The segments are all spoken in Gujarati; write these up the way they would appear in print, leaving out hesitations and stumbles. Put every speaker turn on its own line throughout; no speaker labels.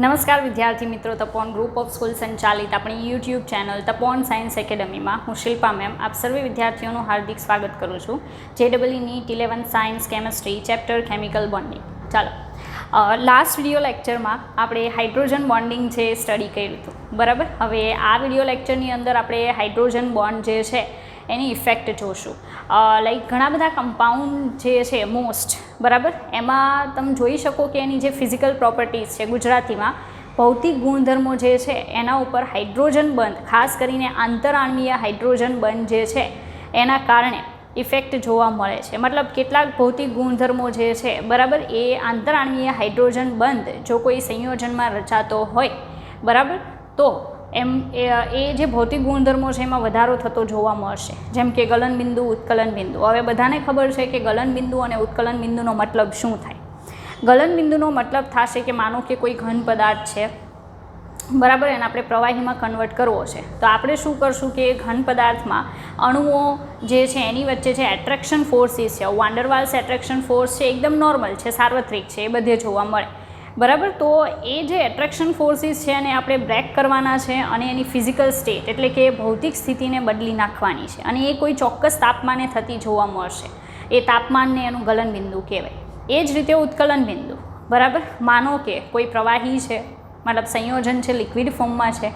નમસ્કાર વિદ્યાર્થી મિત્રો, તપોન ગ્રુપ ઓફ સ્કૂલ સંચાલિત આપણી યુટ્યુબ ચેનલ તપોન સાયન્સ એકેડમીમાં હું શિલ્પા મેમ આપ સર્વે વિદ્યાર્થીઓનું હાર્દિક સ્વાગત કરું છું. JEE NEET 11 science chemistry chapter chemical bonding. ચાલો, લાસ્ટ વિડીયો લેક્ચરમાં આપણે હાઇડ્રોજન બોન્ડિંગ છે સ્ટડી કર્યું હતું, બરાબર. હવે આ વિડીયો લેક્ચરની અંદર આપણે હાઇડ્રોજન બોન્ડ જે છે એની ઇફેક્ટ જોશું. લાઈક ઘણા બધા કમ્પાઉન્ડ જે છે મોસ્ટ, બરાબર, એમાં તમે જોઈ શકો કે એની જે ફિઝિકલ પ્રોપર્ટીઝ છે, ગુજરાતીમાં ભૌતિક ગુણધર્મો જે છે એના ઉપર હાઇડ્રોજન બંધ, ખાસ કરીને આંતરઆણ્વીય હાઇડ્રોજન બંધ જે છે એના કારણે ઇફેક્ટ જોવા મળે છે. મતલબ કેટલાક ભૌતિક ગુણધર્મો જે છે, બરાબર, એ આંતરઆણ્વીય હાઇડ્રોજન બંધ જો કોઈ સંયોજનમાં રચાતો હોય, બરાબર, તો એ જે ભૌતિક ગુણધર્મો છે એમાં વધારો થતો જોવા મળશે. જેમ કે ગલનબિંદુ, ઉત્કલન બિંદુ. હવે બધાને ખબર છે કે ગલનબિંદુ અને ઉત્કલન બિંદુનો મતલબ શું થાય. ગલનબિંદુનો મતલબ થશે કે માનો કે કોઈ ઘન પદાર્થ છે, બરાબર, એને આપણે પ્રવાહીમાં કન્વર્ટ કરવો છે, તો આપણે શું કરશું કે ઘન પદાર્થમાં અણુઓ જે છે એની વચ્ચે જે એટ્રેક્શન ફોર્સીસ છે, વાન્ડરવાલ્સ એટ્રેક્શન ફોર્સ છે, એકદમ નોર્મલ છે, સાર્વત્રિક છે, એ બધે જોવા મળે, બરાબર. તો એ જે એટ્રેક્શન ફોર્સીસ છે એને આપણે બ્રેક કરવાના છે અને એની ફિઝિકલ સ્ટેટ એટલે કે ભૌતિક સ્થિતિને બદલી નાખવાની છે, અને એ કોઈ ચોક્કસ તાપમાને થતી જોવા મળશે. એ તાપમાનને એનું ગલનબિંદુ કહેવાય. એ જ રીતે ઉત્કલન બિંદુ, બરાબર. માનો કે કોઈ પ્રવાહી છે, મતલબ સંયોજન છે, લિક્વિડ ફોર્મમાં છે,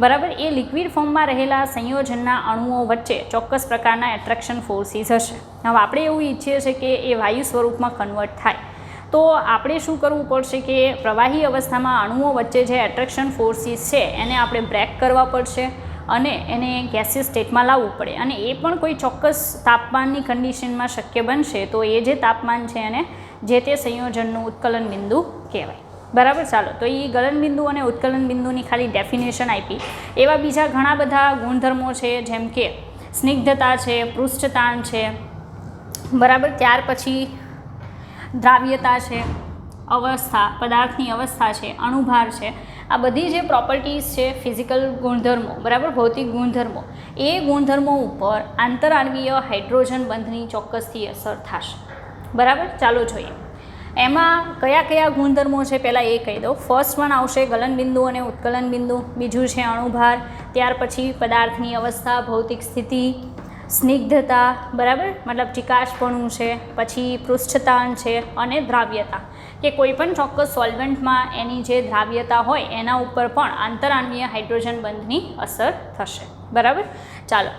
બરાબર. એ લિક્વિડ ફોર્મમાં રહેલા સંયોજનના અણુઓ વચ્ચે ચોક્કસ પ્રકારના એટ્રેક્શન ફોર્સીસ હશે. હવે આપણે એવું ઈચ્છીએ છીએ કે એ વાયુ સ્વરૂપમાં કન્વર્ટ થાય, તો આપણે શું કરવું પડશે કે પ્રવાહી અવસ્થામાં અણુઓ વચ્ચે જે એટ્રેક્શન ફોર્સીસ છે એને આપણે બ્રેક કરવા પડશે અને એને ગેસિયસ સ્ટેટમાં લાવવું પડે, અને એ પણ કોઈ ચોક્કસ તાપમાનની કન્ડિશનમાં શક્ય બનશે. તો એ જે તાપમાન છે એને જે તે સંયોજનનું ઉત્કલન બિંદુ કહેવાય, બરાબર. ચાલો, તો એ ગલન બિંદુ અને ઉત્કલન બિંદુની ખાલી ડેફિનેશન આપી. એવા બીજા ઘણા બધા ગુણધર્મો છે, જેમ કે સ્નિગ્ધતા છે, પૃષ્ઠતાણ છે, બરાબર. ત્યાર પછી દ્રાવ્યતા છે, અવસ્થા, પદાર્થની અવસ્થા છે, અણુભાર છે. આ બધી જે પ્રોપર્ટીઝ છે, ફિઝિકલ ગુણધર્મો, બરાબર, ભૌતિક ગુણધર્મો, એ ગુણધર્મો ઉપર આંતરઆણ્વીય હાઇડ્રોજન બંધની ચોક્કસથી અસર થશે, બરાબર. ચાલો જોઈએ એમાં કયા કયા ગુણધર્મો છે, પહેલાં એ કહી દઉં. ફર્સ્ટ વન આવશે ગલનબિંદુ અને ઉત્કલન બિંદુ, બીજું છે અણુભાર, ત્યાર પછી પદાર્થની અવસ્થા, ભૌતિક સ્થિતિ, સ્નિગ્ધતા, બરાબર, મતલબ ચિકાશપણું છે, પછી પૃષ્ઠતાણ છે, અને દ્રાવ્યતા, કે કોઈ પણ ચોક્કસ સોલ્વન્ટમાં એની જે દ્રાવ્યતા હોય એના ઉપર પણ આંતરઆણ્વીય હાઇડ્રોજન બંધની અસર થશે, બરાબર. ચાલો,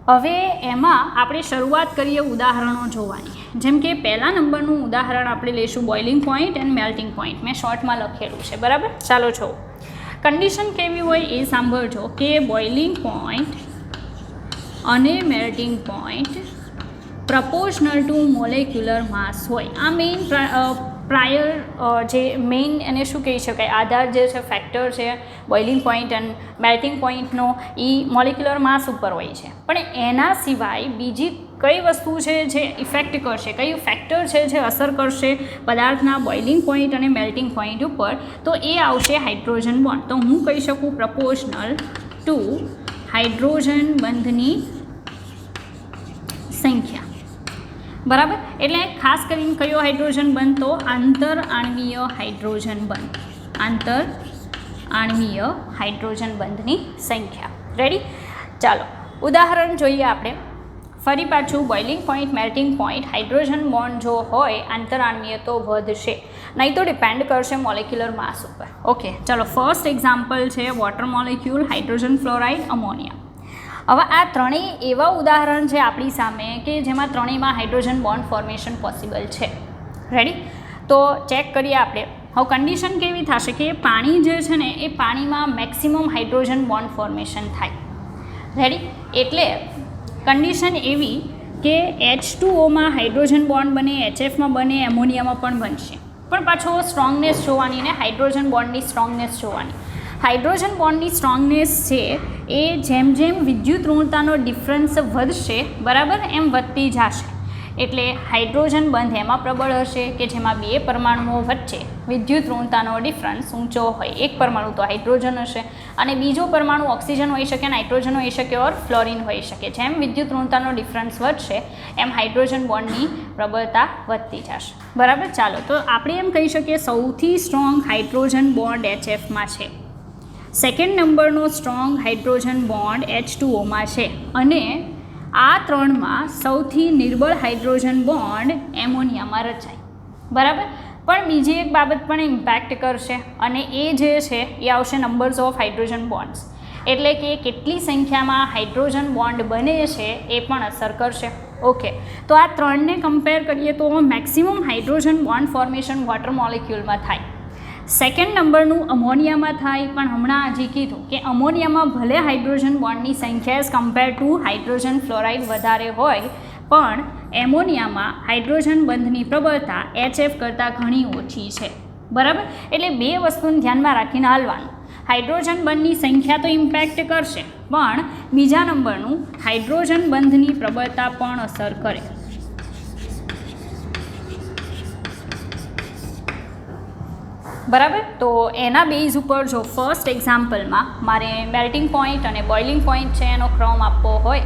હવે એમાં આપણે શરૂઆત કરીએ ઉદાહરણો જોવાની. જેમ કે પહેલા નંબરનું ઉદાહરણ આપણે લઈશું boiling point and melting point. મેં શોર્ટમાં લખેલું છે, બરાબર. ચાલો જો કન્ડિશન કેવી હોય એ સાંભળજો કે બોઇલિંગ પોઈન્ટ અને melting point proportional to molecular mass હોય. આ મેઇન જે મેઇન એને શું કહી શકાય, આધાર જે છે, ફેક્ટર છે બોઇલિંગ પોઈન્ટ અને મેલ્ટિંગ પોઈન્ટનો, એ મોલેક્યુલર માસ ઉપર હોય છે. પણ એના સિવાય બીજી કઈ વસ્તુ છે જે ઇફેક્ટ કરશે, કયું ફેક્ટર છે જે અસર કરશે પદાર્થના બોઇલિંગ પોઈન્ટ અને મેલ્ટિંગ પોઈન્ટ ઉપર, તો એ આવશે હાઇડ્રોજન બોન્ડ. તો હું કહી શકું પ્રપોર્શનલ ટુ હાઇડ્રોજન બંધની સંખ્યા, બરાબર. એટલે ખાસ કરીને કયો હાઇડ્રોજન બંધ, તો આંતરઆણ્વીય હાઇડ્રોજન બંધ, આંતરઆણ્વીય હાઇડ્રોજન બંધની સંખ્યા. રેડી? ચાલો ઉદાહરણ જોઈએ આપણે. ફરી પાછું boiling point, melting point, hydrogen bond જો હોય આંતરઆણ્વીય તો વધશે, નહીં તો ડિપેન્ડ કરશે મોલેક્યુલર માસ ઉપર. ઓકે, ચાલો ફર્સ્ટ એક્ઝામ્પલ છે water molecule, hydrogen fluoride, ammonia. હવે આ ત્રણેય એવા ઉદાહરણ છે આપણી સામે કે જેમાં ત્રણેયમાં હાઇડ્રોજન બોન્ડ ફોર્મેશન પોસિબલ છે. રેડી? તો ચેક કરીએ આપણે. હવે કન્ડિશન કેવી થશે કે પાણી જે છે ને એ પાણીમાં મેક્સિમમ હાઇડ્રોજન બોન્ડ ફોર્મેશન થાય. રેડી? એટલે કન્ડિશન એવી કે H2Oમાં હાઇડ્રોજન બોન્ડ બને, HFમાં બને, એમોનિયામાં પણ બનશે. પણ પાછો સ્ટ્રોંગનેસ જોવાની ને હાઇડ્રોજન બોન્ડની સ્ટ્રોંગનેસ જોવાની. હાઇડ્રોજન બોન્ડની સ્ટ્રોંગનેસ છે એ જેમ જેમ વિદ્યુત ઋણતાનો ડિફરન્સ વધશે, બરાબર, એમ વધતી જશે. એટલે હાઇડ્રોજન બંધ એમાં પ્રબળ હશે કે જેમાં બે પરમાણુઓ વચ્ચે વિદ્યુત ઋણતાનો ડિફરન્સ ઊંચો હોય. એક પરમાણુ તો હાઇડ્રોજન હશે અને બીજો પરમાણુ ઓક્સિજન હોઈ શકે, નાઇટ્રોજન હોઈ શકે ઓર ફ્લોરિન હોઈ શકે. જેમ વિદ્યુત ઋણતાનો ડિફરન્સ વધશે એમ હાઇડ્રોજન બોન્ડની પ્રબળતા વધતી જશે. બરાબર. ચાલો તો આપણે એમ કહી શકીએ સૌથી સ્ટ્રોંગ હાઇડ્રોજન બોન્ડ HFમાં છે. સેકન્ડ નંબરનો સ્ટ્રોંગ હાઇડ્રોજન બોન્ડ H2Oમાં છે અને આ ત્રણમાં સૌથી નિર્બળ હાઇડ્રોજન બોન્ડ એમોનિયામાં રચાય. બરાબર. પણ બીજી એક બાબત પણ ઇમ્પેક્ટ કરશે અને એ જે છે એ આવશે નંબર્સ ઓફ હાઇડ્રોજન બોન્ડ્સ, એટલે કે કેટલી સંખ્યામાં હાઇડ્રોજન બોન્ડ બને છે એ પણ અસર કરશે. ઓકે, તો આ ત્રણને કમ્પેર કરીએ તો maximum hydrogen bond formation water મોલિક્યુલમાં થાય. સેકન્ડ નંબરનું અમોનિયામાં થાય, પણ હમણાં હજી કીધું કે અમોનિયામાં ભલે હાઇડ્રોજન બોન્ડની સંખ્યા as compare to hydrogen fluoride વધારે હોય, પણ એમોનિયામાં હાઇડ્રોજન બંધની પ્રબળતા HF કરતાં ઘણી ઓછી છે. બરાબર. એટલે બે વસ્તુને ધ્યાનમાં રાખીને હાલવાનું. હાઇડ્રોજન બંધની સંખ્યા તો ઇમ્પેક્ટ કરશે, પણ બીજા નંબરનું હાઇડ્રોજન બંધની પ્રબળતા પણ અસર કરે. બરાબર. તો એના બેઝ ઉપર જો ફર્સ્ટ એક્ઝામ્પલમાં મારે મેલ્ટિંગ પોઈન્ટ અને બોઇલિંગ પોઈન્ટ છે એનો ક્રમ આપવો હોય,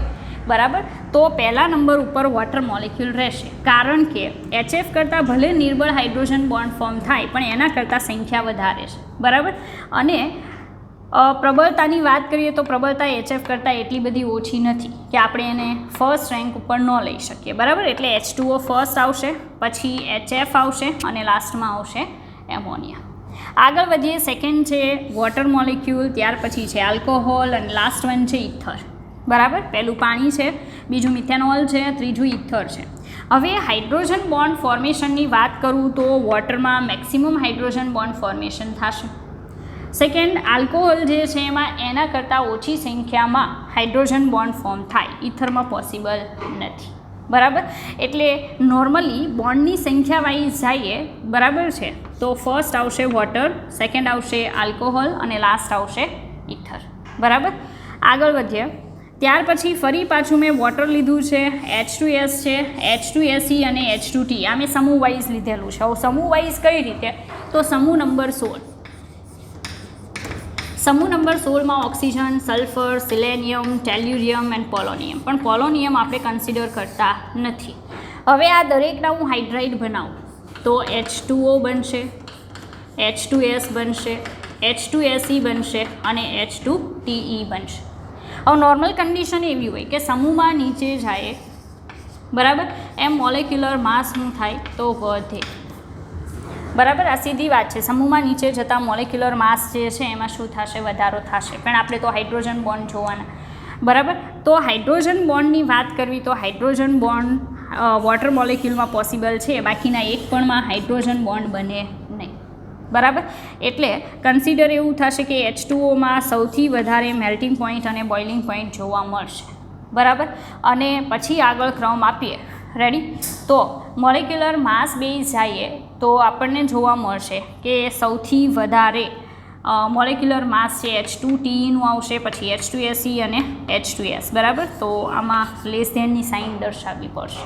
બરાબર, તો પહેલા નંબર ઉપર વોટર મોલિક્યુલ રહેશે, કારણ કે HF કરતાં ભલે નિર્બળ હાઇડ્રોજન બોન્ડ ફોર્મ થાય પણ એના કરતાં સંખ્યા વધારે છે. બરાબર. અને પ્રબળતાની વાત કરીએ તો પ્રબળતા HF કરતાં એટલી બધી ઓછી નથી કે આપણે એને ફર્સ્ટ રેન્ક ઉપર ન લઈ શકીએ. બરાબર. એટલે H2O ફર્સ્ટ આવશે, પછી HF આવશે અને લાસ્ટમાં આવશે એમોનિયા. આગળ વધીએ. સેકન્ડ છે વોટર મોલિક્યુલ, ત્યાર પછી છે આલ્કોહોલ અને લાસ્ટ વન છે ઇથર. બરાબર. પહેલું પાણી છે, બીજું મિથેનોલ છે, ત્રીજું ઇથર છે. હવે હાઇડ્રોજન બોન્ડ ફોર્મેશનની વાત કરું તો વોટરમાં મેક્સિમમ હાઇડ્રોજન બોન્ડ ફોર્મેશન થશે. સેકન્ડ, આલ્કોહોલ જે છે એમાં એના કરતાં ઓછી સંખ્યામાં હાઇડ્રોજન બોન્ડ ફોર્મ થાય, ઇથરમાં પોસિબલ નથી. બરાબર. એટલે નોર્મલી બોન્ડની સંખ્યા વાઇઝ જઈએ, બરાબર છે, તો ફર્સ્ટ આવશે વોટર, સેકન્ડ આવશે આલ્કોહોલ અને લાસ્ટ આવશે ઇથર. બરાબર. આગળ વધીએ. ત્યાર પછી ફરી પાછું મેં વોટર લીધું છે, H2S છે, H2SE અને H2T. આ મેં સમૂહ વાઇઝ લીધેલું છે. હવે સમૂહ વાઇઝ કઈ રીતે? તો સમૂહ નંબર 16. સમૂહ નંબર 16માં oxygen, sulphur, selenium, tellurium and polonium. પણ પોલોનિયમ આપણે કન્સિડર કરતા નથી. હવે આ દરેકના હું હાઇડ્રાઇડ બનાવું તો H2O બનશે, H2S બનશે, H2SE બનશે અને H2TE બનશે. હવે નોર્મલ કન્ડિશન એવી હોય કે સમૂહમાં નીચે જાય, બરાબર, એમ મોલેક્યુલર માસ શું થાય તો વધે. બરાબર. આ સીધી વાત છે. સમૂહમાં નીચે જતાં મોલેક્યુલર માસ જે છે એમાં શું થશે? વધારો થશે. પણ આપણે તો હાઇડ્રોજન બોન્ડ જોવાના. બરાબર. તો હાઇડ્રોજન બોન્ડની વાત કરવી તો હાઇડ્રોજન બોન્ડ વોટર મોલેક્યુલમાં પોસિબલ છે, બાકીના એક પણમાં હાઇડ્રોજન બોન્ડ બને નહીં. બરાબર. એટલે કન્સિડર એવું થશે કે H2Oમાં સૌથી વધારે મેલ્ટિંગ પોઈન્ટ અને બોઇલિંગ પોઈન્ટ જોવા મળશે. બરાબર. અને પછી આગળ ક્રમ આપીએ. રેડી. તો મોલેક્યુલર માસ બેઝ જઈએ તો આપણને જોવા મળશે કે સૌથી વધારે મોલેક્યુલર માસ છે H2TEનું આવશે, પછી H2SE અને H2S. બરાબર. તો આમાં લેસ ધેનની સાઇન દર્શાવવી પડશે.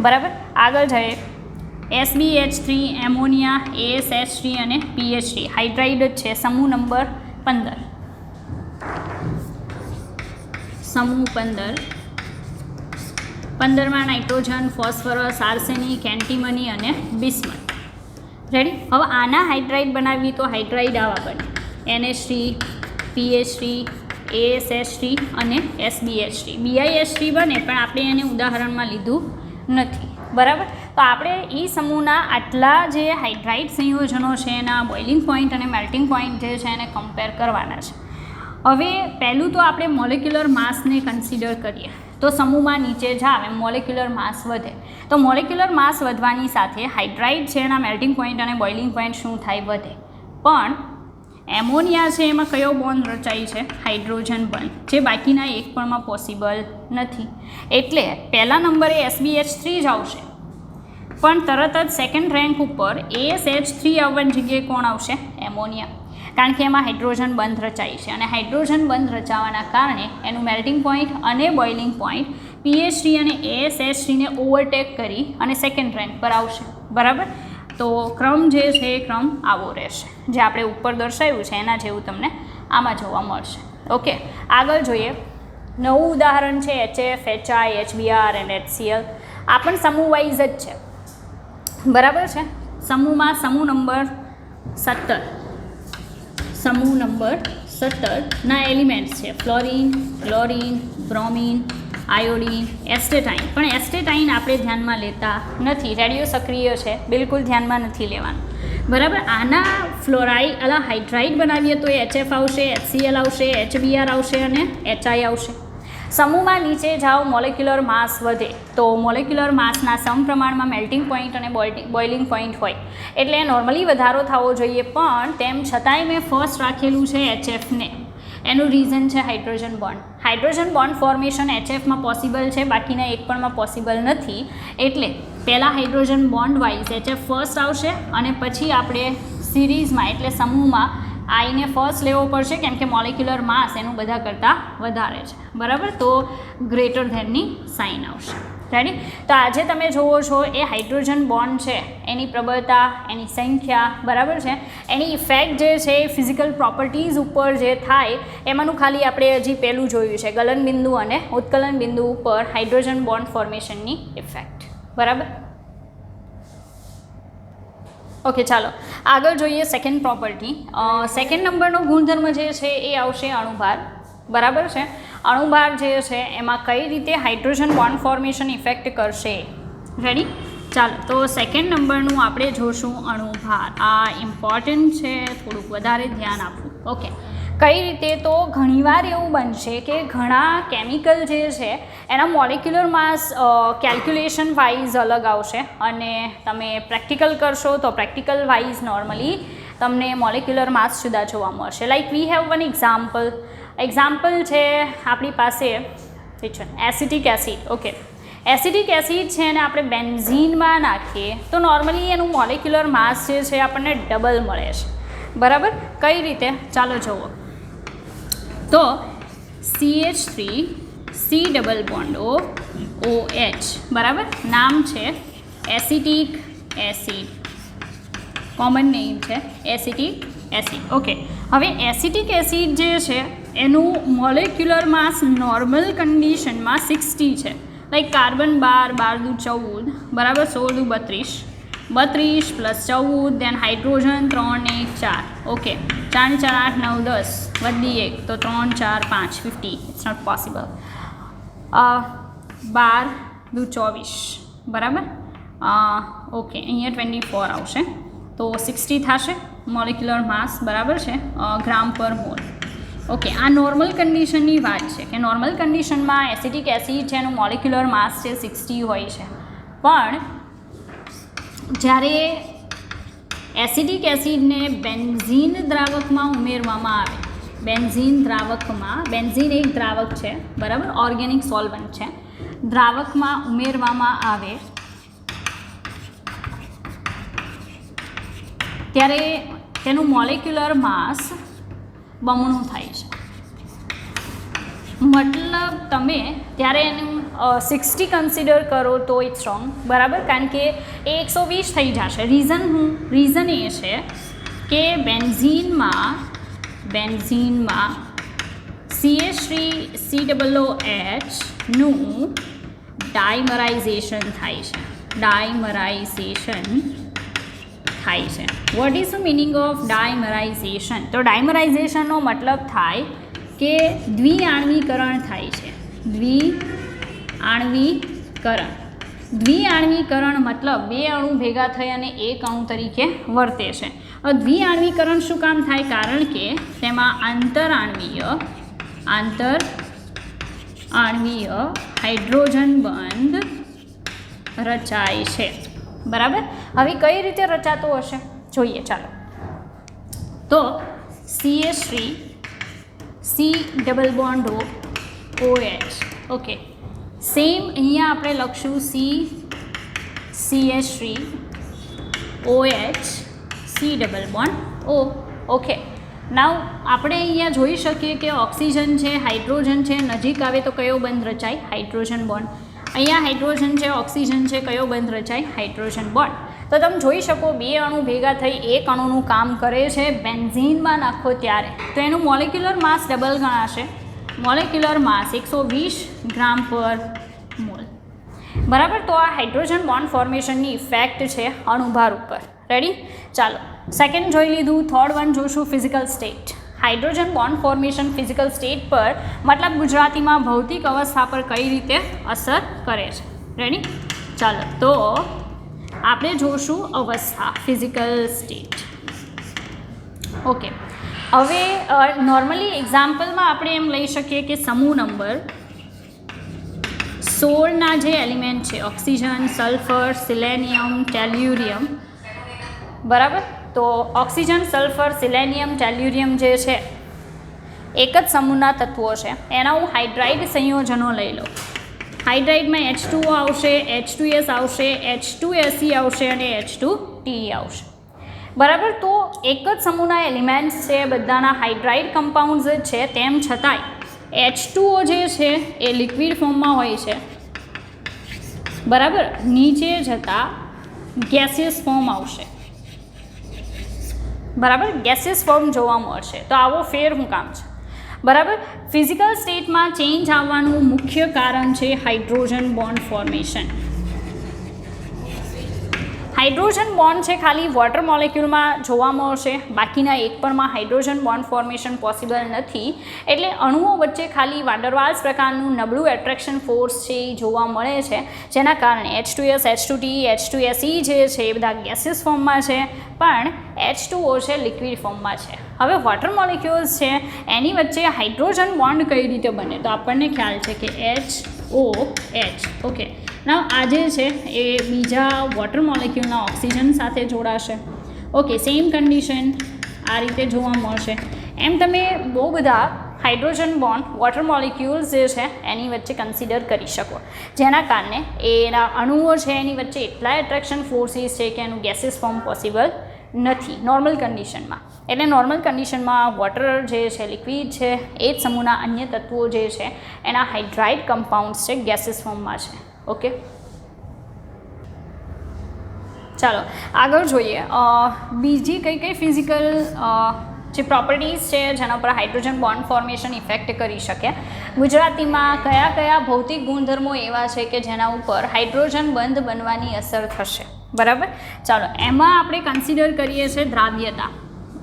બરાબર. આગળ જઈએ. SbH3, એમોનિયા, ASH3 અને PH3 હાઇડ્રાઇડ જ છે. સમૂહ નંબર 15. સમૂહ 15માં નાઇટ્રોજન, ફોસ્ફરસ, આર્સેનિક, એન્ટીમની અને બિસ્મથ. રેડી. હવે આના હાઇડ્રાઇડ બનાવવી તો હાઇડ્રાઇડ આવા બને NH3, PH3, ASH3 અને SbH3. BiH3 બને પણ આપણે એને ઉદાહરણમાં લીધું નથી. બરાબર. તો આપણે એ સમૂહના આટલા જે હાઇડ્રાઇડ સંયોજનો છે એના બોઇલિંગ પોઈન્ટ અને મેલ્ટિંગ પોઈન્ટ જે છે એને કમ્પેર કરવાના છે. હવે પહેલું તો આપણે મોલેક્યુલર માસને કન્સિડર કરીએ તો સમૂહમાં નીચે જાવ એમ મોલેક્યુલર માસ વધે. તો મોલેક્યુલર માસ વધવાની સાથે હાઇડ્રાઇડ છે એના મેલ્ટિંગ પોઈન્ટ અને બોઇલિંગ પોઈન્ટ શું થાય? વધે. પણ એમોનિયા છે એમાં કયો બોન્ડ રચાય છે? હાઇડ્રોજન બંધ, જે બાકીના એક પણમાં પોસિબલ નથી. એટલે પહેલા નંબરે SbH3 જ આવશે, પણ તરત જ સેકન્ડ રેન્ક ઉપર ASH3 આવવાની જગ્યાએ કોણ આવશે? એમોનિયા. કારણ કે એમાં હાઇડ્રોજન બંધ રચાય છે અને હાઇડ્રોજન બંધ રચાવાના કારણે એનું મેલ્ટિંગ પોઈન્ટ અને બોઇલિંગ પોઈન્ટ PH3 અને ASH3 ને ઓવરટેક કરી અને સેકન્ડ રેન્ક પર આવશે, બરાબર. તો ક્રમ જે છે એ ક્રમ આવો રહેશે, જે આપણે ઉપર દર્શાવ્યું છે એના જેવું તમને આમાં જોવા મળશે. ઓકે, આગળ જોઈએ. નવું ઉદાહરણ છે HF, HI, HBr અને HCl. આ પણ સમૂહ વાઇઝ જ છે, બરાબર છે. સમૂહમાં સમૂહ નંબર 17, સમૂહ નંબર 17 ના એલિમેન્ટ્સ છે ફ્લોરિન, ક્લોરિન, બ્રોમિન, આયોડિન, એસ્ટેટાઇન. પણ એસ્ટેટાઇન આપણે ધ્યાનમાં લેતા નથી, રેડિયો સક્રિય છે, બિલકુલ ધ્યાનમાં નથી લેવાનું, બરાબર. આના ફ્લોરાઇડ અલા હાઇડ્રાઇડ બનાવીએ તો HF આવશે, HCl આવશે, HBr આવશે અને HI આવશે. સમૂહમાં નીચે જાઓ, મોલેક્યુલર માસ વધે તો મોલેક્યુલર માસના સમપ્રમાણમાં મેલ્ટિંગ પોઈન્ટ અને બોઇલિંગ પોઈન્ટ હોય, એટલે નોર્મલી વધારો થવો જોઈએ, પણ તેમ છતાંય મેં ફર્સ્ટ રાખેલું છે HFને. એનું રીઝન છે hydrogen bond. Hydrogen bond formation HFમાં પોસિબલ છે, બાકીના એક પણમાં પોસિબલ નથી. એટલે પહેલાં hydrogen bond wise HF first આવશે અને પછી આપણે સિરીઝમાં એટલે સમૂહમાં આઈને ફર્સ્ટ લેવો પડશે, કેમ કે મોલેક્યુલર માસ એનું બધા કરતાં વધારે છે, બરાબર. તો ગ્રેટર ધેનની સાઇન આવશે. રેડી. તો આજે તમે જુઓ છો એ હાઇડ્રોજન બોન્ડ છે, એની પ્રબળતા, એની સંખ્યા, બરાબર છે. એની ઇફેક્ટ જે છે એ ફિઝિકલ પ્રોપર્ટીઝ ઉપર જે થાય એમાંનું ખાલી આપણે હજી પહેલું જોયું છે, ગલન બિંદુ અને ઉત્કલન બિંદુ ઉપર હાઇડ્રોજન બોન્ડ ફોર્મેશનની ઇફેક્ટ, બરાબર. ઓકે, ચાલો આગળ જોઈએ સેકન્ડ પ્રોપર્ટી. સેકન્ડ નંબરનો ગુણધર્મ જે છે એ આવશે અણુભાર, બરાબર છે. અણુભાર જે છે એમાં કઈ રીતે હાઇડ્રોજન બોન્ડ ફોર્મેશન ઇફેક્ટ કરશે. રેડી. ચાલો, તો સેકન્ડ નંબરનું આપણે જોશું અણુભાર. આ ઇમ્પોર્ટન્ટ છે, થોડુંક વધારે ધ્યાન આપવું. ઓકે, કઈ રીતે? તો ઘણીવાર એવું બનશે કે ઘણા કેમિકલ જે છે એના મોલેક્યુલર માસ કેલ્ક્યુલેશન વાઇઝ અલગ આવશે અને તમે પ્રેક્ટિકલ કરશો તો પ્રેક્ટિકલ વાઇઝ નોર્મલી તમને મોલેક્યુલર માસ જુદા જોવા મળશે. Like we have one example છે આપણી પાસે, ઠીક છે, acetic acid. Okay, acetic acid છે અને આપણે બેન્ઝીનમાં નાખીએ તો નોર્મલી એનું મોલેક્યુલર માસ જે છે આપણને ડબલ મળે છે, બરાબર. કઈ રીતે? ચાલો જુઓ. તો CH3 C double bond OH, બરાબર. નામ છે એસિટિક એસિડ, કોમન નેમ છે એસિટિક એસિડ. ઓકે, હવે એસિટિક એસિડ જે છે એનું મોલેક્યુલર માસ નોર્મલ કન્ડિશનમાં 60 છે. લાઈક કાર્બન 12 12 દુ 14, બરાબર, 16 દુ 32 32 પ્લસ 14, દેન હાઇડ્રોજન 3 ને 1 4. ઓકે, 4 4 8 9 10 વધી 1 તો 3 4 5 50. It's not possible. 12 દુ 24, બરાબર. ઓકે, અહીંયા 24 આવશે તો 60 થશે મોલેક્યુલર માસ, બરાબર છે, ગ્રામ પર મોલ. ઓકે, આ નોર્મલ કન્ડિશનની વાત છે કે નોર્મલ કન્ડિશનમાં એસિટિક એસિડ છે એનું મોલેક્યુલર માસ છે 60 હોય છે, પણ જ્યારે એસિટિક એસિડને બેન્ઝીન દ્રાવકમાં ઉમેરવામાં આવે, બેન્ઝીન દ્રાવકમાં, બેન્ઝીન એક દ્રાવક છે, બરાબર, ઓર્ગેનિક સોલ્વન્ટ છે, દ્રાવકમાં ઉમેરવામાં આવે ત્યારે તેનું મોલેક્યુલર માસ બમણું થાય છે. મતલબ તમે ત્યારે એનું 60 કન્સિડર કરો તો ઇટ્સ રોંગ, બરાબર, કારણ કે એ 120 થઈ જશે. રીઝન એ છે કે બેન્ઝીનમાં CH3COOH નું ડાયમરાઇઝેશન થાય છે, થાય છે. What is the meaning of dimerization? તો ડાયમરાઇઝેશનનો મતલબ થાય કે દ્વિઆણ્વીકરણ થાય છે. દ્વિઆણ્વીકરણ મતલબ બે અણુ ભેગા થઈ અને એક અણુ તરીકે વર્તે છે. દ્વિઆણ્વીકરણ શું કામ થાય? કારણ કે તેમાં આંતરઆણ્વીય હાઇડ્રોજન બંધ રચાય છે, બરાબર. હવે કઈ રીતે રચાતો હશે જોઈએ, ચાલો. તો CH3 C double bond OH. Okay, same અહીંયા આપણે લખશું CH3 OH C double bond O. Okay, now આપણે અહીંયા જોઈ શકીએ કે ઓક્સિજન છે, હાઇડ્રોજન છે, નજીક આવે તો કયો બંધ રચાય? Hydrogen bond. અહીંયા હાઇડ્રોજન છે, ઓક્સિજન છે, કયો બંધ રચાય? Hydrogen bond. તો તમે જોઈ શકો બે અણુ ભેગા થઈ એક અણુનું કામ કરે છે. બેન્ઝીનમાં નાખો ત્યારે તો એનું મોલેક્યુલર માસ ડબલ ગણાશે. મોલેક્યુલર માસ 120 ગ્રામ પર મોલ. બરાબર. તો આ હાઇડ્રોજન બોન્ડ ફોર્મેશનની ઇફેક્ટ છે અણુભાર ઉપર. રેડી? ચાલો સેકન્ડ જોઈ લીધું. થર્ડ વન જોઈશું physical state. Hydrogen bond formation physical state પર મતલબ ગુજરાતીમાં ભૌતિક અવસ્થા પર કઈ રીતે અસર કરે છે. રેડી? ચાલો તો આપણે જોઈશું અવસ્થા, ફિઝિકલ સ્ટેટ. ઓકે. હવે નોર્મલી એક્ઝામ્પલમાં આપણે એમ લઈ શકીએ કે સમૂહ નંબર 16ના જે એલિમેન્ટ છે ઓક્સિજન, સલ્ફર, સિલેનિયમ, ટેલ્યુરિયમ. બરાબર. તો ઓક્સિજન, સલ્ફર, સિલેનિયમ, ટેલ્યુરિયમ જે છે એક જ સમૂહના તત્વો છે. એના હું હાઇડ્રાઇડ સંયોજનો લઈ લઉં. હાઇડ્રાઇડમાં H2O આવશે, H2S આવશે, H2Se આવશે અને H2Te આવશે. બરાબર. તો એક જ સમૂહના એલિમેન્ટ્સ છે, બધાના હાઇડ્રાઇડ કમ્પાઉન્ડ્સ જ છે, તેમ છતાંય H2O જે છે એ લિક્વિડ ફોર્મમાં હોય છે. બરાબર. નીચે જતાં ગેસિયસ ફોર્મ આવશે. બરાબર. ગેસિયસ ફોર્મ જોવા મળશે. તો આવો ફેર શું કામ છે? બરાબર. ફિઝિકલ સ્ટેટમાં ચેન્જ આવવાનું મુખ્ય કારણ છે hydrogen bond formation. Hydrogen bond છે ખાલી વોટર મોલેક્યુલમાં જોવા મળશે, બાકીના એક પણમાં હાઇડ્રોજન બોન્ડ ફોર્મેશન પોસિબલ નથી. એટલે અણુઓ વચ્ચે ખાલી વાન્ડરવાલ્સ પ્રકારનું નબળું એટ્રેક્શન ફોર્સ છે એ જોવા મળે છે, જેના કારણે H2S, H2Te, H2Se જે છે એ બધા ગેસિયસ ફોર્મમાં છે, પણ H2O છે લિક્વિડ ફોર્મમાં છે. હવે વોટર મોલેક્યુલ્સ છે એની વચ્ચે હાઇડ્રોજન બોન્ડ કઈ રીતે બને? તો આપણને ખ્યાલ છે કે HOH. ઓકે. નાવ આ જે છે એ બીજા વોટર મોલેક્યુલના ઓક્સિજન સાથે જોડાશે. ઓકે. સેમ કન્ડિશન આ રીતે જોવા મળશે. એમ તમે બહુ બધા હાઇડ્રોજન બોન્ડ વોટર મોલેક્યુલ્સ જે છે એની વચ્ચે કન્સિડર કરી શકો, જેના કારણે એના અણુઓ છે એની વચ્ચે એટલા એટ્રેક્શન ફોર્સીસ છે કે એનું ગેસિયસ ફોર્મ પોસિબલ નથી નોર્મલ કન્ડિશનમાં. એટલે નોર્મલ કન્ડિશનમાં વોટર જે છે લિક્વિડ છે એ જ સમૂહના અન્ય તત્વો જે છે એના હાઇડ્રાઇડ કમ્પાઉન્ડ્સ છે ગેસિયસ ફોર્મમાં છે. ઓકે. ચાલો આગળ જોઈએ બીજી કઈ કઈ ફિઝિકલ જે પ્રોપર્ટીઝ છે જેના પર હાઇડ્રોજન બોન્ડ ફોર્મેશન ઇફેક્ટ કરી શકે. ગુજરાતીમાં કયા કયા ભૌતિક ગુણધર્મો એવા છે કે જેના ઉપર હાઇડ્રોજન બંધ બનવાની અસર થશે? બરાબર. ચાલો એમાં આપણે કન્સિડર કરીએ છીએ દ્રાવ્યતા.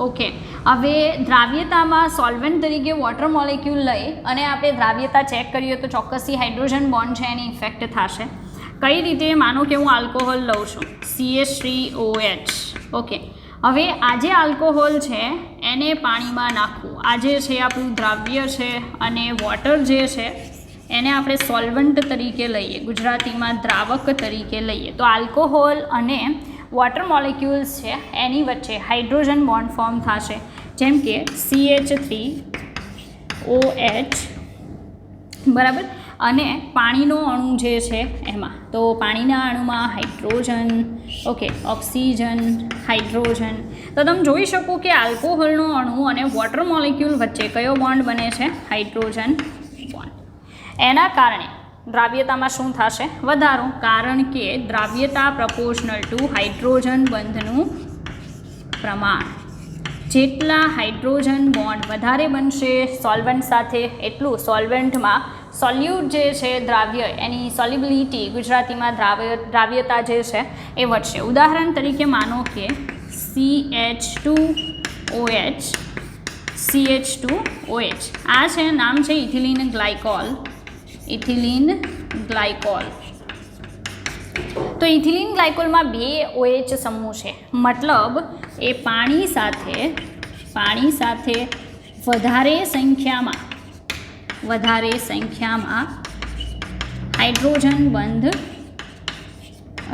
ઓકે. હવે દ્રાવ્યતામાં સોલ્વન્ટ તરીકે વોટર મોલેક્યુલ લઈ અને આપણે દ્રાવ્યતા ચેક કરીએ તો ચોક્કસથી હાઇડ્રોજન બોન્ડ છે એની ઇફેક્ટ થશે. કઈ રીતે? માનો કે હું આલ્કોહોલ લઉં છું, CH3OH. ઓકે. હવે આ જે આલ્કોહોલ છે એને પાણીમાં નાખવું. આ જે છે આપણું દ્રાવ્ય છે અને વોટર જે છે એને આપણે સોલ્વન્ટ તરીકે લઈએ, ગુજરાતીમાં દ્રાવક તરીકે લઈએ. તો આલ્કોહોલ અને વોટર મોલેક્યુલ્સ છે એની વચ્ચે હાઇડ્રોજન બોન્ડ ફોર્મ થશે, જેમ કે CH3OH. બરાબર. અને પાણીનો અણુ જે છે એમાં, તો પાણીના અણુમાં હાઇડ્રોજન, ઓકે, ઓક્સિજન, હાઇડ્રોજન. તો તમે જોઈ શકો કે આલ્કોહોલનો અણુ અને વોટર મોલેક્યુલ વચ્ચે કયો બોન્ડ બને છે? Hydrogen bond. એના કારણે દ્રાવ્યતામાં શું થશે? વધારો. કારણ કે દ્રાવ્યતા પ્રપોર્શનલ ટુ હાઇડ્રોજન બંધનું પ્રમાણ. જેટલા હાઇડ્રોજન બોન્ડ વધારે બનશે સોલ્વન્ટ સાથે એટલું સોલ્વન્ટમાં સોલ્યુટ જે છે દ્રાવ્ય એની સોલ્યુબિલિટી, ગુજરાતીમાં દ્રાવ્યતા જે છે એ વધશે. ઉદાહરણ તરીકે માનો કે CH2OH. CH2OH આ છે, નામ છે ઇથિલિન ગ્લાયકોલ. Ethylene glycol. તો ઇથિલિન ગ્લાયકોલમાં 2 OH સમૂહ છે, મતલબ એ પાણી સાથે વધારે સંખ્યામાં હાઇડ્રોજન બંધ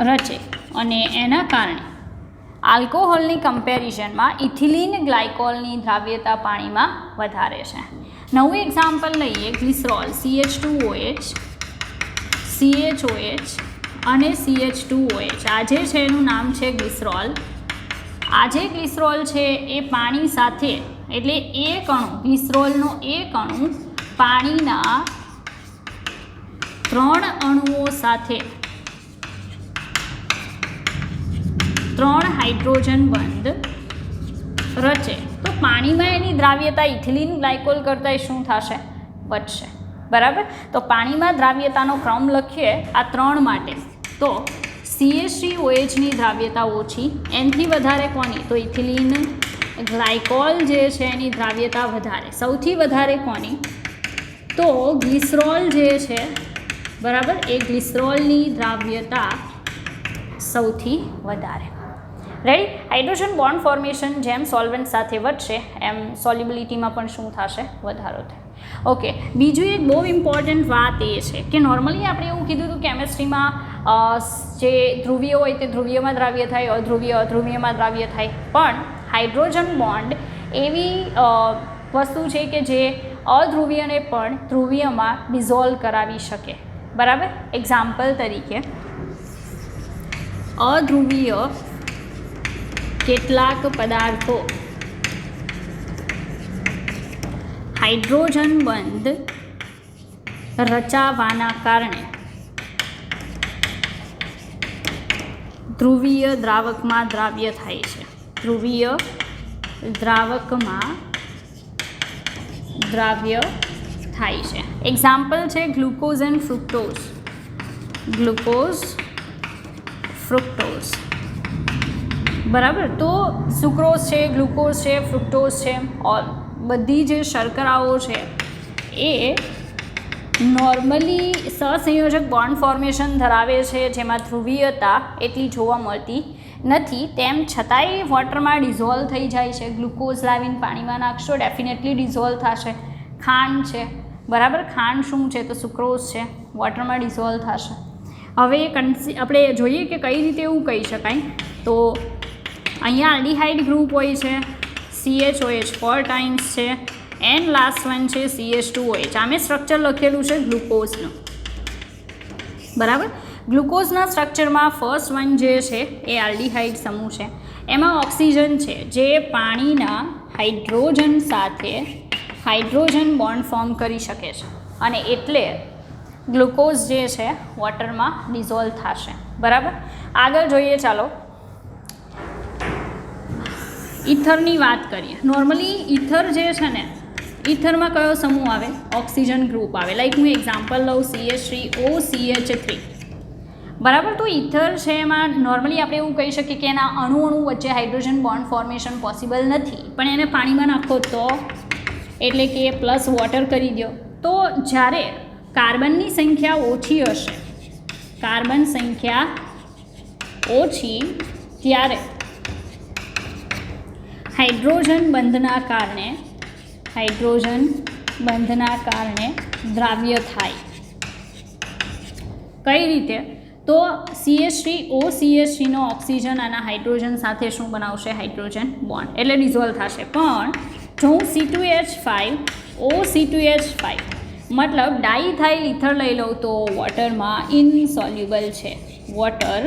રચે અને એના કારણે આલ્કોહોલની કમ્પેરિઝનમાં ઇથિલિન ગ્લાયકોલની દ્રાવ્યતા પાણીમાં વધારે છે. નવું એક્ઝામ્પલ લઈએ, ગ્લિસરોલ. CH2OH, CHOH અને CH2OH. આ જે છે એનું નામ છે ગ્લિસરોલ. આ જે ગ્લિસરોલ છે એ પાણી સાથે, એટલે એક અણુ, ગ્લિસરોલનો એક અણુ પાણીના 3 અણુઓ સાથે 3 હાઇડ્રોજન બંધ રચે તો પાણીમાં એની દ્રાવ્યતા ઇથિલિન ગ્લાયકોલ કરતાં શું થશે? વધશે. બરાબર. તો પાણીમાં દ્રાવ્યતાનો ક્રમ લખીએ આ 3 માટે, તો CH3OHની દ્રાવ્યતા ઓછી, એનથી વધારે કોની? તો ઇથિલિન ગ્લાયકોલ જે છે એની દ્રાવ્યતા વધારે. સૌથી વધારે કોની? તો ગ્લિસરોલ જે છે, બરાબર, એ ગ્લિસરોલની દ્રાવ્યતા સૌથી વધારે. રેડી. હાઇડ્રોજન બોન્ડ ફોર્મેશન જેમ સોલ્વન્ટ સાથે વધશે એમ સોલ્યુબિલિટીમાં પણ શું થશે? વધારો થાય. ઓકે. બીજું એક બહુ ઇમ્પોર્ટન્ટ વાત એ છે કે નોર્મલી આપણે એવું કીધું હતું કેમેસ્ટ્રીમાં જે ધ્રુવીય હોય તે ધ્રુવીયમાં દ્રાવ્ય થાય, અધ્રુવીય અધ્રુવીયમાં દ્રાવ્ય થાય. પણ હાઇડ્રોજન બોન્ડ એવી વસ્તુ છે કે જે અધ્રુવીયને પણ ધ્રુવીયમાં ડિઝોલ્વ કરાવી શકે. બરાબર. એક્ઝામ્પલ તરીકે અધ્રુવીય કેટલાક પદાર્થો હાઇડ્રોજન બંધ રચાવાના કારણે ધ્રુવીય દ્રાવકમાં દ્રાવ્ય થાય છે. ધ્રુવીય દ્રાવકમાં દ્રાવ્ય થાય છે. એક્ઝામ્પલ છે glucose and fructose. Glucose, fructose. બરાબર. તો સુક્રોઝ છે, ગ્લુકોઝ છે, ફ્રુક્ટોઝ છે, બધી જે શર્કરાઓ છે એ નોર્મલી સહસંયોજક બોન્ડ ફોર્મેશન ધરાવે છે જેમાં ધ્રુવીયતા એટલી જોવા મળતી નથી. તેમ છતાંય વોટરમાં ડિઝોલ્વ થઈ જાય છે. ગ્લુકોઝ લાવીને પાણીમાં નાખશો ડેફિનેટલી ડિઝોલ્વ થશે. ખાંડ છે, બરાબર, ખાંડ શું છે? તો સુક્રોઝ છે, વોટરમાં ડિઝોલ્વ થશે. હવે આપણે જોઈએ કે કઈ રીતે એવું કહી શકાય. તો અહીંયા આલ્ડીહાઇડ ગ્રુપ હોય છે, CHOH 4 ટાઈમ્સ છે, એન્ડ લાસ્ટ વન છે CH2OH. આમે સ્ટ્રક્ચર લખેલું છે ગ્લુકોઝનું. બરાબર. ગ્લુકોઝના સ્ટ્રક્ચરમાં ફર્સ્ટ વન જે છે એ આલ્ડીહાઇડ સમૂહ છે. એમાં ઓક્સિજન છે જે પાણીના હાઇડ્રોજન સાથે હાઇડ્રોજન બોન્ડ ફોર્મ કરી શકે છે અને એટલે ગ્લુકોઝ જે છે વોટરમાં ડિઝોલ્વ થશે. બરાબર. આગળ જોઈએ. ચાલો ઇથરની વાત કરીએ. નોર્મલી ઇથર જે છે ને, ઇથરમાં કયો સમૂહ આવે? ઓક્સિજન ગ્રુપ આવે. લાઈક હું એક્ઝામ્પલ લઉં CH3OCH3. બરાબર. તો ઇથર છે એમાં નોર્મલી આપણે એવું કહી શકીએ કે એના અણુ વચ્ચે હાઇડ્રોજન બોન્ડ ફોર્મેશન પોસિબલ નથી, પણ એને પાણીમાં નાખો તો, એટલે કે પ્લસ વોટર કરી દો તો જ્યારે કાર્બનની સંખ્યા ઓછી હશે, કાર્બન સંખ્યા ઓછી, ત્યારે હાઇડ્રોજન બંધના કારણે દ્રાવ્ય થાય. કઈ રીતે? તો CH3OCH3નો ઓક્સિજન અને હાઇડ્રોજન સાથે શું બનાવશે? હાઇડ્રોજન બોન્ડ, એટલે ડિઝોલ્વ થશે. પણ જો હું C2H5OC2H5 મતલબ ડાઈથાઇલ ઇથર લઈ લઉં તો વોટરમાં ઇનસોલ્યુબલ છે. વોટર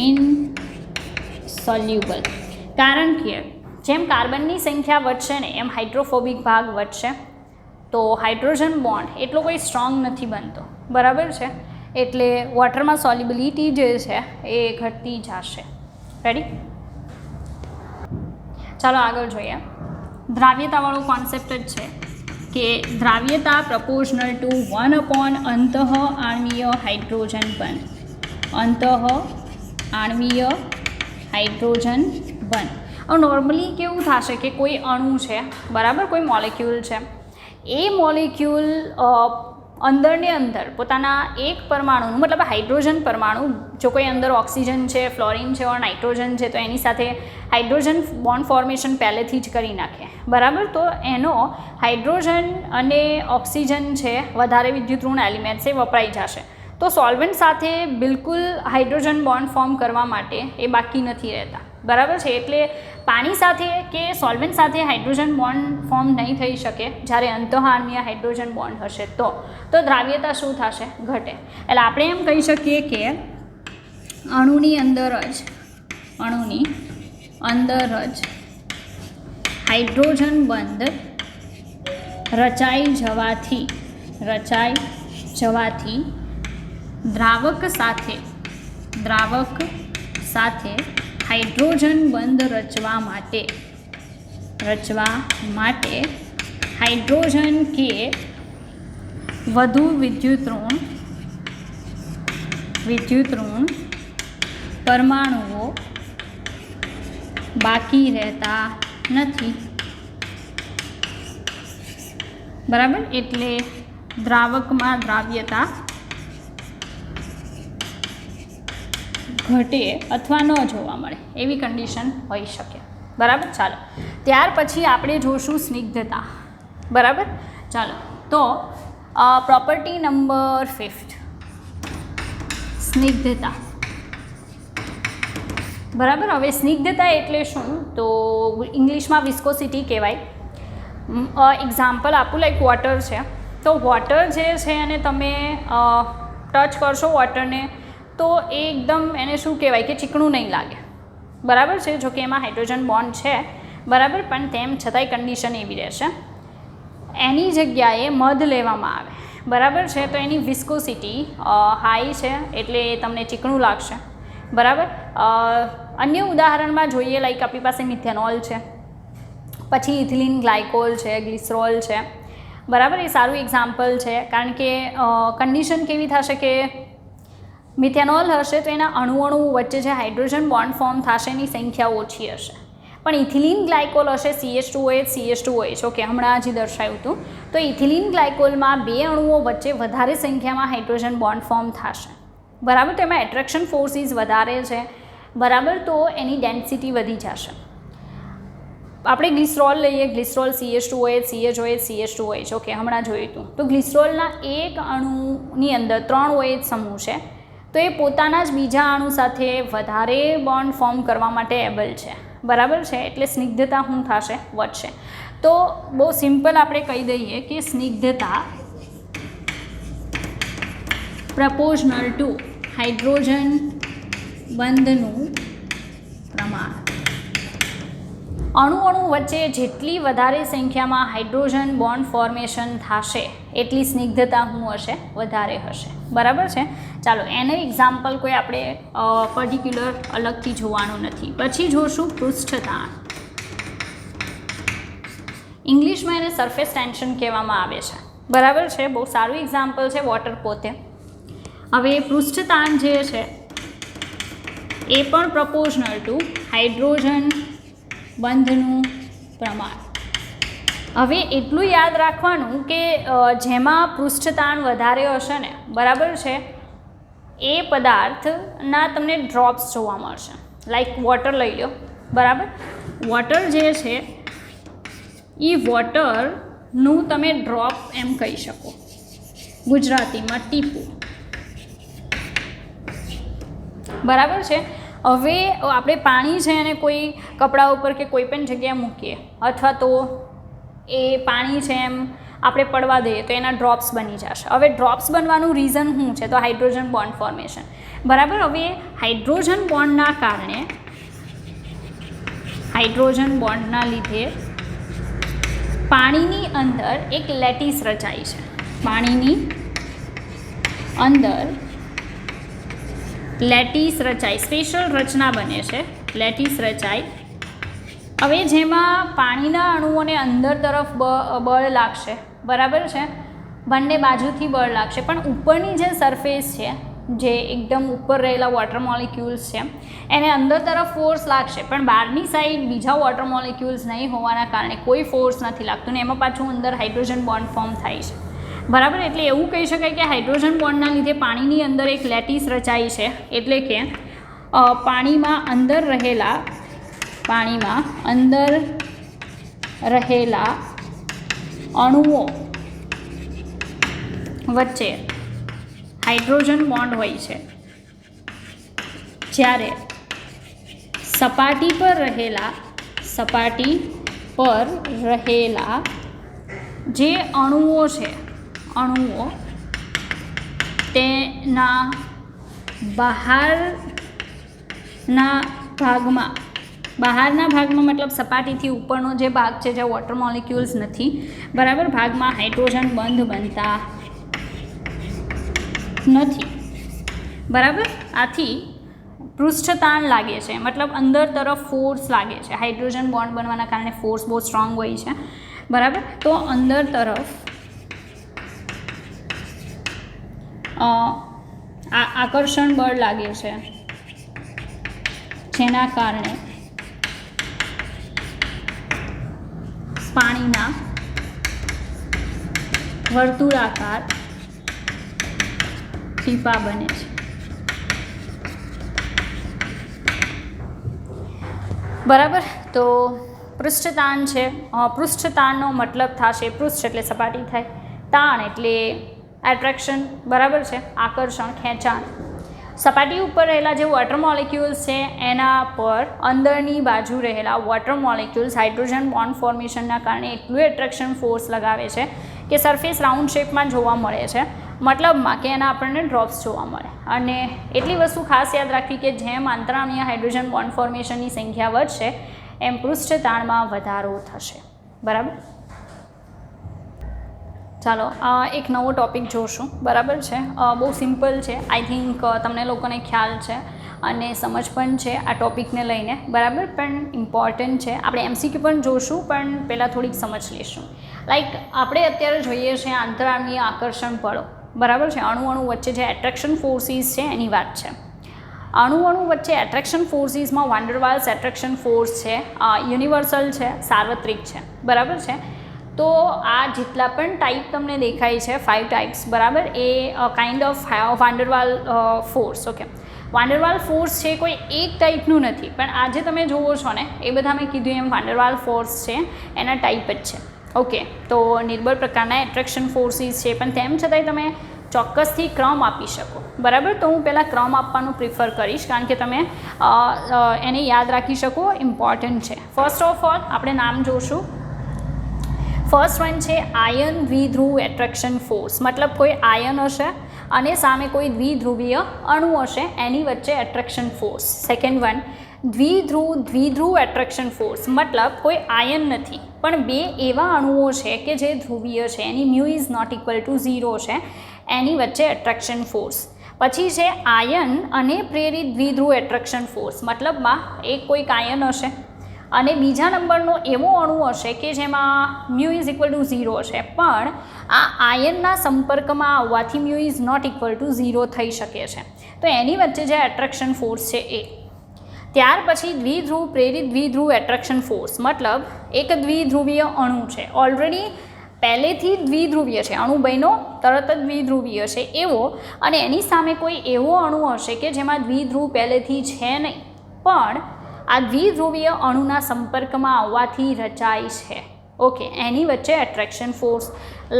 ઇનસોલ્યુબલ. કારણ કે જેમ કાર્બનની સંખ્યા વધશે ને એમ હાઇડ્રોફોબિક ભાગ વધશે, તો હાઇડ્રોજન બોન્ડ એટલો કોઈ સ્ટ્રોંગ નથી બનતો. બરાબર છે. એટલે વોટરમાં સોલ્યુબિલિટી જે છે એ ઘટતી જશે. રેડી. ચાલો આગળ જોઈએ. દ્રાવ્યતાવાળો કોન્સેપ્ટ જ છે કે દ્રાવ્યતા પ્રપોર્શનલ ટુ 1 અંતઃઆણ્વીય હાઇડ્રોજન બંધ. અંતઃઆણ્વીય હાઇડ્રોજન બંધ. હવે નોર્મલી કેવું થશે કે કોઈ અણુ છે, બરાબર, કોઈ મોલેક્યુલ છે, એ મોલેક્યુલ અંદરને અંદર પોતાના એક પરમાણુનું, મતલબ હાઇડ્રોજન પરમાણુ, જો કોઈ અંદર ઓક્સિજન છે, ફ્લોરિન છે ઓર નાઇટ્રોજન છે તો એની સાથે હાઇડ્રોજન બોન્ડ ફોર્મેશન પહેલેથી જ કરી નાખે. બરાબર. તો એનો હાઇડ્રોજન અને ઓક્સિજન છે વધારે વિદ્યુતઋણ એલિમેન્ટ્સ એ વપરાઈ જશે. તો સોલ્વન્ટ સાથે બિલકુલ હાઇડ્રોજન બોન્ડ ફોર્મ કરવા માટે એ બાકી નથી રહેતા. બરાબર છે. એટલે પાણી સાથે કે સોલ્વન્ટ સાથે હાઇડ્રોજન બોન્ડ ફોર્મ નહીં થઈ શકે જ્યારે અંતઃઆણ્વીય હાઇડ્રોજન બોન્ડ હશે તો દ્રાવ્યતા શું થશે? ઘટે. એટલે આપણે એમ કહી શકીએ કે અણુની અંદર જ અંદર જ હાઇડ્રોજન બંધ રચાઈ જવાથી દ્રાવક સાથે હાઇડ્રોજન બંધ રચવા માટે હાઇડ્રોજન કે વધુ વિદ્યુતઋણ પરમાણુઓ બાકી રહેતા નથી. બરાબર, એટલે દ્રાવકમાં દ્રાવ્યતા ઘટે અથવા ન જોવા મળે એવી કન્ડિશન હોઈ શકે. બરાબર, ચાલો ત્યાર પછી આપણે જોશું સ્નિગ્ધતા. બરાબર, ચાલો તો પ્રોપર્ટી નંબર 5 સ્નિગ્ધતા. બરાબર, હવે સ્નિગ્ધતા એટલે શું? તો ઇંગ્લિશમાં વિસ્કોસિટી કહેવાય. એક્ઝામ્પલ આપું, લાઈક વોટર છે, તો વોટર જે છે એને તમે ટચ કરશો વોટરને તો એ એકદમ એને શું કહેવાય કે ચીકણું નહીં લાગે. બરાબર છે, જો કે એમાં હાઇડ્રોજન બોન્ડ છે. બરાબર, પણ તેમ છતાંય કન્ડિશન એવી રહેશે. એની જગ્યાએ મધ લેવામાં આવે. બરાબર છે, તો એની વિસ્કોસિટી હાઈ છે એટલે તમને ચીકણું લાગશે. બરાબર, અન્ય ઉદાહરણમાં જોઈએ, લાઈક આપણી પાસે મિથેનોલ છે, પછી ઇથિલિન ગ્લાયકોલ છે, ગ્લિસરોલ છે. બરાબર, એ સારું એક્ઝામ્પલ છે, કારણ કે કન્ડિશન કેવી થશે કે મિથેનોલ હશે તો એના અણુ વચ્ચે જે હાઇડ્રોજન બોન્ડ ફોર્મ થશે એની સંખ્યા ઓછી હશે. પણ ઇથિલિન ગ્લાયકોલ હશે CH2OH. ઓકે, હમણાં જ દર્શાવ્યું હતું. તો ઇથિલિન ગ્લાયકોલમાં બે અણુઓ વચ્ચે વધારે સંખ્યામાં હાઇડ્રોજન બોન્ડ ફોર્મ થશે. બરાબર, તો એમાં એટ્રેક્શન ફોર્સિસ વધારે છે. બરાબર, તો એની ડેન્સિટી વધી જશે. આપણે ગ્લિસરોલ લઈએ, ગ્લિસરોલ CH2OH, CH2OH. ઓકે, હમણાં જોયું હતું. તો ગ્લિસરોલના એક અણુની અંદર 3 OH સમૂહ છે, તો એ પોતાના જ બીજા અણુ સાથે વધારે બોન્ડ ફોર્મ કરવા માટે એબલ છે. બરાબર છે, એટલે સ્નિગ્ધતા શું થશે? વધશે. તો બહુ સિમ્પલ આપણે કહી દઈએ કે સ્નિગ્ધતા પ્રપોર્શનલ ટુ હાઇડ્રોજન બંધનું પ્રમાણ. અણુ વચ્ચે જેટલી વધારે સંખ્યામાં હાઇડ્રોજન બોન્ડ ફોર્મેશન થશે એટલી સ્નિગ્ધતા શું હશે? વધારે હશે. બરાબર છે, ચાલો એનું એક્ઝામ્પલ કોઈ આપણે પર્ટિક્યુલર અલગથી જોવાનું નથી. પછી જોશું પૃષ્ઠતાણ. ઇંગ્લિશમાં એને સરફેસ ટેન્શન કહેવામાં આવે છે. બરાબર છે, બહુ સારું એક્ઝામ્પલ છે વોટર પોતે. હવે પૃષ્ઠતાણ જે છે એ પણ પ્રપોર્શનલ ટુ હાઇડ્રોજન બંધનું પ્રમાણ. હવે એટલું યાદ રાખવાનું કે જેમાં પૃષ્ઠતાણ વધારે હશે ને, બરાબર છે, એ પદાર્થના તમને ડ્રોપ્સ જોવા મળશે. લાઈક વોટર લઈ લો. બરાબર, વોટર જે છે એ વોટરનું તમે ડ્રોપ એમ કહી શકો, ગુજરાતીમાં ટીપું. બરાબર છે. હવે આપણે પાણી છે એને કોઈ કપડા ઉપર કે કોઈ પણ જગ્યાએ મૂકીએ અથવા તો એ પાણી છે એમ આપણે પડવા દઈએ તો એના ડ્રોપ્સ બની જશે. હવે ડ્રોપ્સ બનવાનું રીઝન શું છે? તો હાઇડ્રોજન બોન્ડ ફોર્મેશન. બરાબર, હવે હાઇડ્રોજન બોન્ડના કારણે, હાઇડ્રોજન બોન્ડના લીધે પાણીની અંદર એક લેટિસ રચાય છે. પાણીની અંદર લેટિસ રચાય, સ્પેશિયલ રચના બને છે, લેટિસ રચાય. હવે જેમાં પાણીના અણુઓને અંદર તરફ બળ લાગશે. બરાબર છે, બંને બાજુથી બળ લાગશે, પણ ઉપરની જે સરફેસ છે, જે એકદમ ઉપર રહેલા વોટર મોલિક્યુલ્સ છે, એને અંદર તરફ ફોર્સ લાગશે, પણ બહારની સાઈડ બીજા વોટર મોલિક્યુલ્સ નહીં હોવાના કારણે કોઈ ફોર્સ નથી લાગતું ને એમાં પાછું અંદર હાઇડ્રોજન બોન્ડ ફોર્મ થાય છે. બરાબર, એટલે એવું કહી શકાય કે હાઇડ્રોજન બોન્ડના લીધે પાણીની અંદર એક લેટિસ રચાઈ છે. એટલે કે પાણીમાં અંદર રહેલા અણુઓ વચ્ચે હાઇડ્રોજન બોન્ડ હોય છે, જ્યારે સપાટી પર રહેલા જે અણુઓ છે, તેના બહારના ભાગમાં બહારના ભાગમાં મતલબ સપાટીથી ઉપરનો જે ભાગ છે જ્યાં વોટર મોલિક્યુલ્સ નથી, બરાબર, ભાગમાં હાઇડ્રોજન બંધ બનતા નથી, બરાબર. આથી પૃષ્ઠતાણ લાગે છે, મતલબ અંદર તરફ ફોર્સ લાગે છે. હાઇડ્રોજન બોન્ડ બનવાના કારણે ફોર્સ બહુ સ્ટ્રોંગ હોય છે, બરાબર. તો અંદર તરફ આકર્ષણ બળ લાગે છે, જેના કારણે પાણીના વર્તુળાકાર ટીપાં બને છે, બરાબર. તો પૃષ્ઠતાણ છે, પૃષ્ઠતાણનો મતલબ થશે પૃષ્ઠ એટલે સપાટી થાય, તાણ એટલે એટ્રેક્શન, બરાબર છે, આકર્ષણ, ખેંચાણ. સપાટી ઉપર રહેલા જે વોટર મોલિક્યુલ્સ છે એના પર અંદરની બાજુ રહેલા વોટર મોલિક્યુલ્સ હાઇડ્રોજન બોન્ડ ફોર્મેશનના કારણે એટલું એટ્રેક્શન ફોર્સ લગાવે છે કે સરફેસ રાઉન્ડ શેપમાં જોવા મળે છે, મતલબમાં કે એના આપણને ડ્રોપ્સ જોવા મળે. અને એટલી વસ્તુ ખાસ યાદ રાખવી કે જેમ આંતરાણીય હાઇડ્રોજન બોન્ડ ફોર્મેશનની સંખ્યા વધશે એમ પૃષ્ઠતાણમાં વધારો થશે, બરાબર. ચાલો એક નવો ટૉપિક જોશું, બરાબર છે. બહુ સિમ્પલ છે, આઈ થિંક તમને લોકોને ખ્યાલ છે અને સમજ પણ છે આ ટૉપિકને લઈને, બરાબર, પણ ઇમ્પોર્ટન્ટ છે. આપણે MCQ પણ જોશું, પણ પહેલાં થોડીક સમજ લઈશું. લાઈક આપણે અત્યારે જોઈએ છીએ આંતરાણીય આકર્ષણ બળો, બરાબર છે. અણુ વચ્ચે જે એટ્રેક્શન ફોર્સીસ છે એની વાત છે. અણુ વચ્ચે એટ્રેક્શન ફોર્સીસમાં વાન ડર વાલ્સ એટ્રેક્શન ફોર્સ છે, યુનિવર્સલ છે, સાર્વત્રિક છે, બરાબર છે. તો આ જેટલા પણ ટાઈપ તમને દેખાય છે 5 ટાઈપ્સ, બરાબર, એ કાઇન્ડ ઓફ વાન ડર વાલ ફોર્સ. ઓકે, વાન ડર વાલ ફોર્સ છે કોઈ એક ટાઈપનું નથી, પણ આજે તમે જુઓ છો ને એ બધા મેં કીધું એમ વાન ડર વાલ ફોર્સ છે એના ટાઈપ જ છે. ઓકે, તો નિર્બળ પ્રકારના એટ્રેક્શન ફોર્સીસ છે, પણ તેમ છતાંય તમે ચોક્કસથી ક્રમ આપી શકો, બરાબર. તો હું પહેલાં ક્રમ આપવાનું પ્રિફર કરીશ કારણ કે તમે એને યાદ રાખી શકો, ઇમ્પોર્ટન્ટ છે. ફર્સ્ટ ઓફ ઓલ આપણે નામ જોશું. ફર્સ્ટ વન છે આયન દ્વિધ્રુવ એટ્રેક્શન ફોર્સ, મતલબ કોઈ આયન હશે અને સામે કોઈ દ્વિધ્રુવીય અણુ હશે, એની વચ્ચે એટ્રેક્શન ફોર્સ. સેકન્ડ વન દ્વિધ્રુવ એટ્રેક્શન ફોર્સ, મતલબ કોઈ આયન નથી પણ બે એવા અણુઓ છે કે જે ધ્રુવીય છે, એની mu is not equal to 0 છે, એની વચ્ચે એટ્રેક્શન ફોર્સ. પછી છે આયન અને પ્રેરિત દ્વિધ્રુવ એટ્રેક્શન ફોર્સ, મતલબમાં એક કોઈક આયન હશે અને બીજા નંબરનો એવો અણુ હશે કે જેમાં મ્યુ ઇઝ ઇક્વલ ટુ 0 છે, પણ આ આયનના સંપર્કમાં આવવાથી mu is not equal to 0 થઈ શકે છે. તો એની વચ્ચે જે એટ્રેક્શન ફોર્સ છે એ. ત્યાર પછી પ્રેરિત દ્વિધ્રુવ એટ્રેક્શન ફોર્સ, મતલબ એક દ્વિધ્રુવીય અણુ છે, ઓલરેડી પહેલેથી દ્વિધ્રુવીય છે, અણુ બન્યો તરત જ દ્વિધ્રુવીય છે એવો, અને એની સામે કોઈ એવો અણુ હશે કે જેમાં દ્વિધ્રુવ પહેલેથી છે નહીં, પણ આ દ્વિધ્રુવીય અણુના સંપર્કમાં આવવાથી રચાય છે. ઓકે, એની વચ્ચે એટ્રેક્શન ફોર્સ.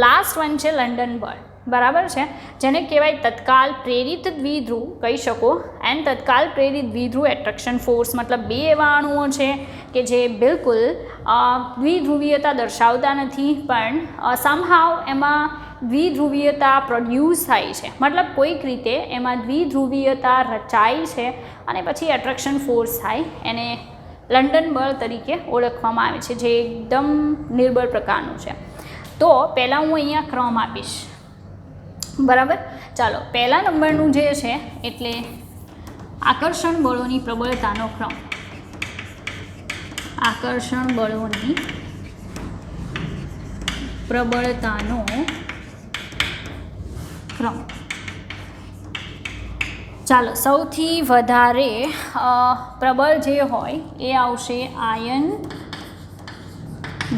લાસ્ટ વન છે લંડન બળ, બરાબર છે, જેને કહેવાય તત્કાલ પ્રેરિત દ્વિધ્રુવ કહી શકો, એન્ડ તત્કાલ પ્રેરિત દ્વિધ્રુવ એટ્રેક્શન ફોર્સ, મતલબ બે એવા અણુઓ છે કે જે બિલકુલ દ્વિધ્રુવીયતા દર્શાવતા નથી, પણ સમહાવ એમાં દ્વિધ્રુવીયતા પ્રોડ્યુસ થાય છે, મતલબ કોઈક રીતે એમાં દ્વિધ્રુવીયતા રચાય છે અને પછી એટ્રેક્શન ફોર્સ થાય, એને લંડન બળ તરીકે ઓળખવામાં આવે છે, જે એકદમ નિર્બળ પ્રકારનું છે. તો પહેલાં હું અહીંયા ક્રમ આપીશ, બરાબર. ચાલો, પહેલા નંબરનું જે છે એટલે આકર્ષણ બળોની પ્રબળતાનો ક્રમ. આકર્ષણ બળોની પ્રબળતાનો ક્રમ. ચાલો, સૌથી વધારે પ્રબળ જે હોય એ આવશે આયન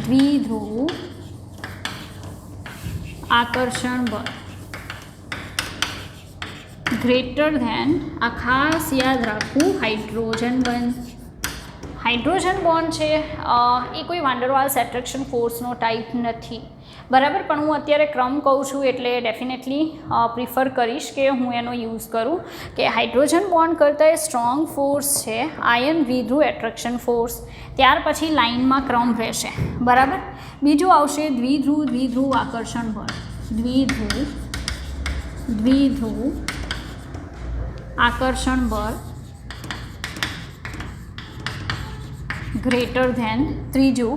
દ્વિધ્રુવ આકર્ષણ બળ, ગ્રેટર ધેન, આ ખાસ યાદ રાખવું, હાઇડ્રોજન બોન્ડ. હાઇડ્રોજન બોન્ડ છે એ કોઈ વાન ડર વાલ્સ એટ્રેક્શન ફોર્સનો ટાઈપ નથી, બરાબર, પણ હું અત્યારે ક્રમ કહું છું એટલે ડેફિનેટલી પ્રિફર કરીશ કે હું એનો યુઝ કરું કે હાઇડ્રોજન બોન્ડ કરતાં એ સ્ટ્રોંગ ફોર્સ છે આયન દ્વિધ્રુવ એટ્રેક્શન ફોર્સ. ત્યાર પછી લાઇનમાં ક્રમ રહેશે, બરાબર. બીજું આવશે દ્વિધ્રુવ આકર્ષણ બળ. દ્વિધ્રુવ આકર્ષણ બળ. ગ્રેટર ધેન ત્રીજું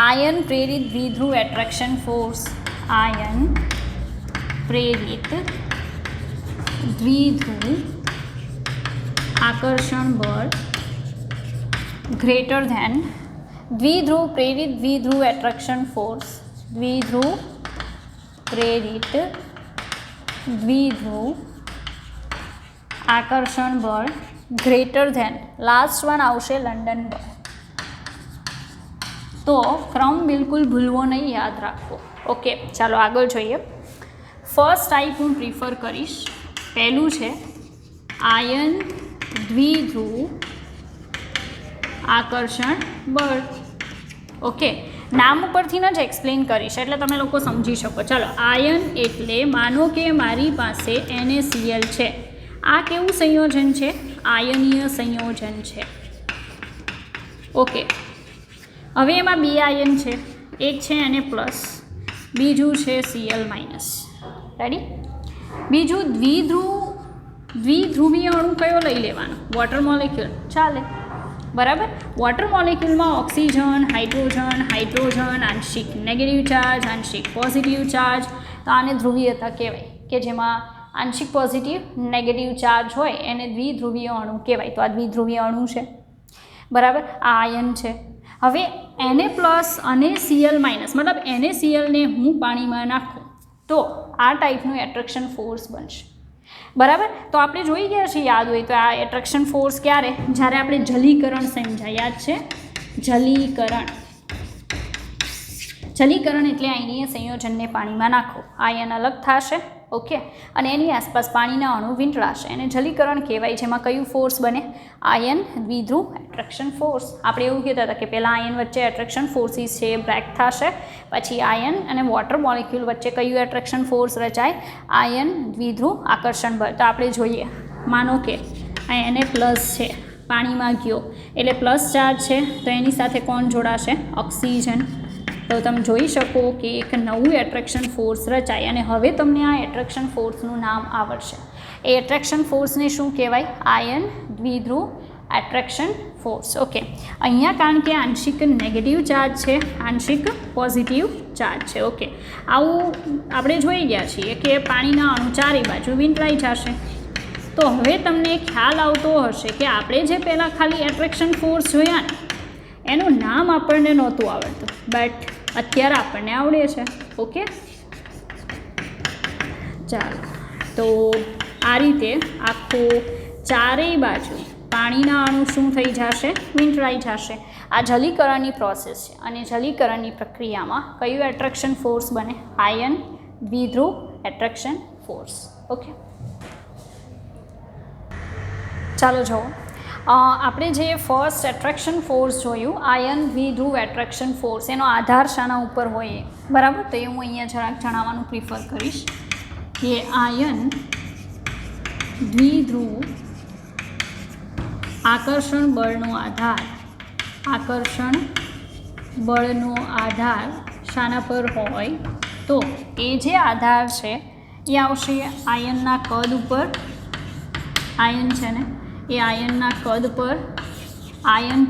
આયન પ્રેરિત દ્વિધ્રુવ એટ્રેક્શન ફોર્સ, આયન પ્રેરિત દ્વિધ્રુવ આકર્ષણ બળ ગ્રેટર ધેન દ્વિધ્રુવ પ્રેરિત દ્વિધ્રુવ એટ્રેક્શન ફોર્સ, દ્વિધ્રુવ પ્રેરિત દ્વિધ્રુવ આકર્ષણ બળ ગ્રેટર ધેન લાસ્ટ વન આવશે લંડન બળ. તો ક્રમ બિલકુલ ભૂલવો નહીં, યાદ રાખવો. ઓકે, ચાલો આગળ જોઈએ. ફર્સ્ટ ટાઈપ હું પ્રિફર કરીશ. પહેલું છે આયન દ્વિધ્રુવ આકર્ષણ બળ. ઓકે, નામ ઉપરથી જ એક્સપ્લેન કરીશ એટલે તમે લોકો સમજી શકો. ચાલો, આયન એટલે માનો કે મારી પાસે NaCl છે. આ કેવું સંયોજન છે? આયનીય સંયોજન છે. ઓકે, હવે એમાં બે આયન છે, એક છે Na+, બીજું છે Cl-. રેડી? બીજું દ્વિધ્રુવીય અણુ કયો લઈ લેવાનો? Water molecule. ચાલે, બરાબર. વોટર મોલેક્યુલમાં ઓક્સિજન, હાઇડ્રોજન, આંશિક નેગેટિવ ચાર્જ, આંશિક પોઝિટિવ ચાર્જ. તો આને ધ્રુવીયતા કહેવાય, કે જેમાં આંશિક પોઝિટિવ નેગેટિવ ચાર્જ હોય એને દ્વિધ્રુવીય અણુ કહેવાય. તો આ દ્વિધ્રુવીય અણુ છે, બરાબર. આ આયન છે. હવે Na+ અને Cl-, મતલબ NaCl-ને હું પાણીમાં નાખું તો આ ટાઈપનું એટ્રેક્શન ફોર્સ બનશે, બરાબર. તો આપણે જોઈ ગયા છીએ, યાદ હોય તો, આ એટ્રેક્શન ફોર્સ ક્યારે? જ્યારે આપણે જલીકરણ સમજ્યા, યાદ છે? જલીકરણ એટલે આયનીય સંયોજનને પાણીમાં નાખો, આયન અલગ થશે. ઓકે, અને એની આસપાસ પાણીના અણુ વીંટળાશે, એને જલીકરણ કહેવાય. જેમાં કયું ફોર્સ બને? આયન દ્વિધ્રુવ એટ્રેક્શન ફોર્સ. આપણે એવું કહેતા હતા કે પહેલાં આયન વચ્ચે એટ્રેક્શન ફોર્સિસ છે એ બ્રેક થશે, પછી આયન અને વોટર મોલેક્યુલ વચ્ચે કયું એટ્રેક્શન ફોર્સ રચાય? આયન દ્વિધ્રુવ આકર્ષણ બળ. તો આપણે જોઈએ, માનો કે આ Na+ છે, પાણીમાં ગયો એટલે પ્લસ ચાર્જ છે, તો એની સાથે કોણ જોડાશે? ઓક્સિજન. તો તમે જોઈ શકો કે એક નવું એટ્રેક્શન ફોર્સ રચાય. અને હવે તમને આ એટ્રેક્શન ફોર્સનું નામ આવડશે. એ એટ્રેક્શન ફોર્સને શું કહેવાય? આયન દ્વિધ્રુવ એટ્રેક્શન ફોર્સ. ઓકે, અહીંયા કારણ કે આંશિક નેગેટિવ ચાર્જ છે, આંશિક પોઝિટિવ ચાર્જ છે. ઓકે, આવું આપણે જોઈ ગયા છીએ કે પાણીના અણુ ચારે બાજુ વીંટળાઈ જશે. તો હવે તમને ખ્યાલ આવતો હશે કે આપણે જે પહેલાં ખાલી એટ્રેક્શન ફોર્સ જોયા ને એનું નામ આપણને નહોતું આવડતું, બટ અત્યારે આપણને આવડે છે. ઓકે, ચાલો, તો આ રીતે આખો ચારેય બાજુ પાણીના અણુ શું થઈ જશે? વીંટળાઈ જશે. આ જલીકરણની પ્રોસેસ છે, અને જલીકરણની પ્રક્રિયામાં કયું એટ્રેક્શન ફોર્સ બને? આયન દ્વિધ્રુવ એટ્રેક્શન ફોર્સ. ઓકે, ચાલો જુઓ, આપણે જે ફર્સ્ટ એટ્રેક્શન ફોર્સ જોયું, આયન દ્વિધ્રુવ એટ્રેક્શન ફોર્સ, એનો આધાર શાના ઉપર હોય? બરાબર. તો એ હું અહીંયા જરાક જણાવવાનું પ્રિફર કરીશ કે આયન દ્વિધ્રુવ આકર્ષણ બળનો આધાર શાના પર હોય? તો એ જે આધાર છે એ આવશે આયનના કદ ઉપર. આયન છે ને, એ આયનના કદ પર, આયન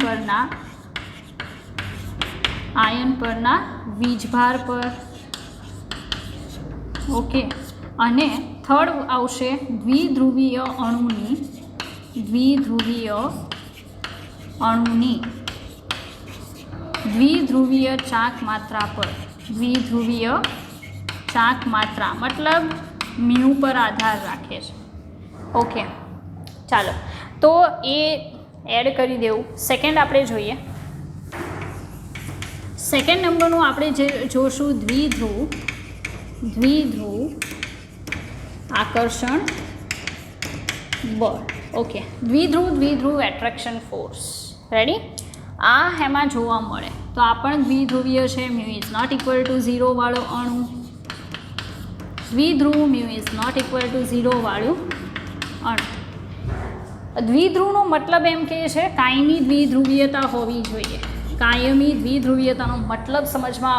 પરના વીજભાર પર. ઓકે, અને થર્ડ આવશે દ્વિધ્રુવીય અણુની દ્વિધ્રુવીય ચાક માત્રા પર. દ્વિધ્રુવીય ચાક માત્રા મતલબ મ્યુ પર આધાર રાખે છે. ઓકે, ચાલો, તો એ એડ કરી દેવું. સેકન્ડ આપણે જોઈએ. સેકન્ડ નંબરનું આપણે જે જોશું દ્વિધ્રુવ આકર્ષણ બળ. ઓકે, દ્વિધ્રુવ એટ્રેક્શન ફોર્સ. રેડી? આ એમાં જોવા મળે તો આ પણ દ્વિધ્રુવીય છે. μ = 0 વાળો અણુ. દ્વિધ્રુવ μ = 0 વાળું અણુ. દ્વિધ્રુવનો મતલબ એમ કહે છે કાયમી દ્વિધ્રુવીયતા હોવી જોઈએ. કાયમી દ્વિધ્રુવીયતાનો મતલબ સમજમાં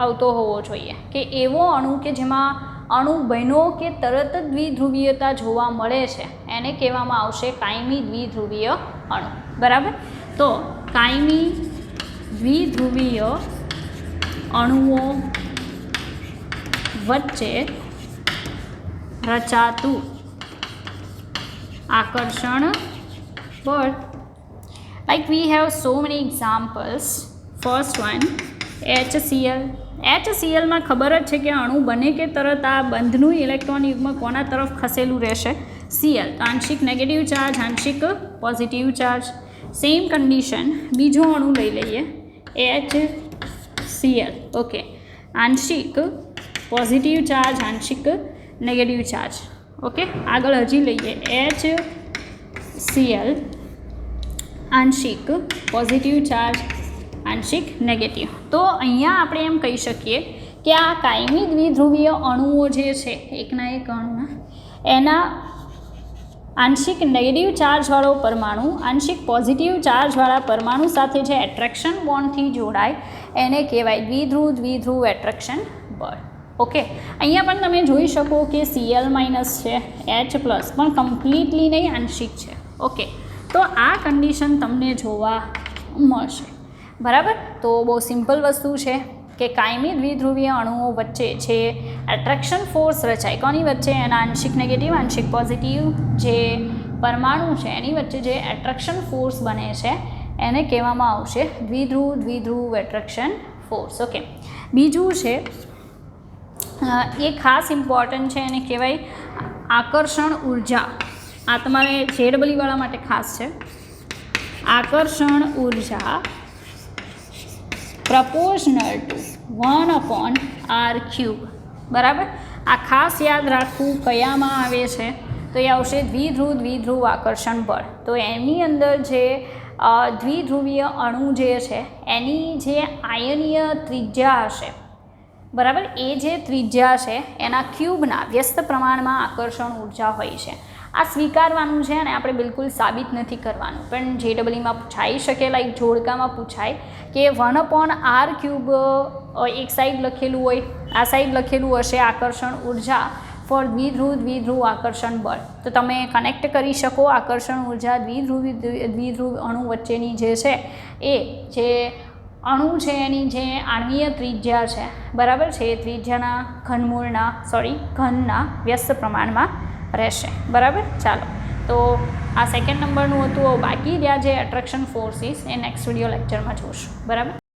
આવતો હોવો જોઈએ કે એવો અણુ કે જેમાં અણુ બનો કે તરત જ દ્વિધ્રુવીયતા જોવા મળે છે એને કહેવામાં આવશે કાયમી દ્વિધ્રુવીય અણુ. બરાબર? તો કાયમી દ્વિધ્રુવીય અણુઓ વચ્ચે રચાતું આકર્ષણ બળ. Like we have so many examples. First one, HCl. HCl માં ખબર જ છે કે અણુ બને કે તરત આ બંધનું ઇલેક્ટ્રોન યુગ્મ કોના તરફ ખસેલું રહેશે? Cl. તો આંશિક નેગેટિવ ચાર્જ, આંશિક પોઝિટિવ ચાર્જ. સેમ કન્ડિશન બીજો અણુ લઈ લઈએ, HCl. ઓકે, આંશિક પોઝિટિવ ચાર્જ, આંશિક નેગેટિવ ચાર્જ. ઓકે, આગળ હજી લઈએ HCl, આંશિક પોઝિટિવ ચાર્જ, આંશિક નેગેટિવ. તો અહીંયા આપણે એમ કહી શકીએ કે આ કાયમી દ્વિધ્રુવીય અણુઓ જે છે એકના એક અણુના એના આંશિક નેગેટિવ ચાર્જવાળો પરમાણુ આંશિક પોઝિટિવ ચાર્જવાળા પરમાણુ સાથે જે એટ્રેક્શન બોન્ડથી જોડાય એને કહેવાય દ્વિધ્રુવ એટ્રેક્શન બળ. ઓકે, અહીંયા પણ તમે જોઈ શકો કે Cl માઇનસ છે, H પ્લસ પણ કમ્પ્લીટલી નહીં, આંશિક છે. ઓકે, તો આ કન્ડિશન તમને જોવા મળશે. બરાબર, તો બહુ સિમ્પલ વસ્તુ છે કે કાયમી દ્વિધ્રુવીય અણુઓ વચ્ચે જે એટ્રેક્શન ફોર્સ રચાય, કોની વચ્ચે? એના આંશિક નેગેટિવ, આંશિક પોઝિટિવ જે પરમાણુ છે એની વચ્ચે જે એટ્રેક્શન ફોર્સ બને છે એને કહેવામાં આવશે દ્વિધ્રુવ એટ્રેક્શન ફોર્સ. ઓકે, બીજું છે એ ખાસ ઇમ્પોર્ટન્ટ છે, એને કહેવાય આકર્ષણ ઉર્જા. આ તમારે જેડબલીવાળા માટે ખાસ છે. આકર્ષણ ઉર્જા પ્રપોર્શનલ ટુ 1/r³. બરાબર, આ ખાસ યાદ રાખવું કયામાં આવે છે તો એ આવશે દ્વિધ્રુવ આકર્ષણ બળ. તો એની અંદર જે દ્વિધ્રુવીય અણુ જે છે એની જે આયનીય ત્રિજ્યા હશે, બરાબર, એ જે ત્રિજ્યા છે એના ક્યુબના વ્યસ્ત પ્રમાણમાં આકર્ષણ ઉર્જા હોય છે. આ સ્વીકારવાનું છે અને આપણે બિલકુલ સાબિત નથી કરવાનું, પણ જેડબલીમાં પૂછાઈ શકે, લાઈક જોડકામાં પૂછાય કે 1/r³ એક સાઈડ લખેલું હોય, આ સાઈડ લખેલું હશે આકર્ષણ ઉર્જા ફોર દ્વિધ્રુવ આકર્ષણ બળ. તો તમે કનેક્ટ કરી શકો આકર્ષણ ઉર્જા દ્વિધ્રુવ અણુ વચ્ચેની જે છે એ જે અણુ છે એની જે આણ્વીય ત્રિજ્યા છે, બરાબર છે, એ ત્રિજ્યાના ઘનના વ્યસ્ત પ્રમાણમાં રહેશે. બરાબર, ચાલો, તો આ સેકન્ડ નંબરનું હતું. બાકી રહ્યા જે એટ્રેક્શન ફોર્સિસ એ નેક્સ્ટ વિડીયો લેક્ચરમાં જોઈશું. બરાબર.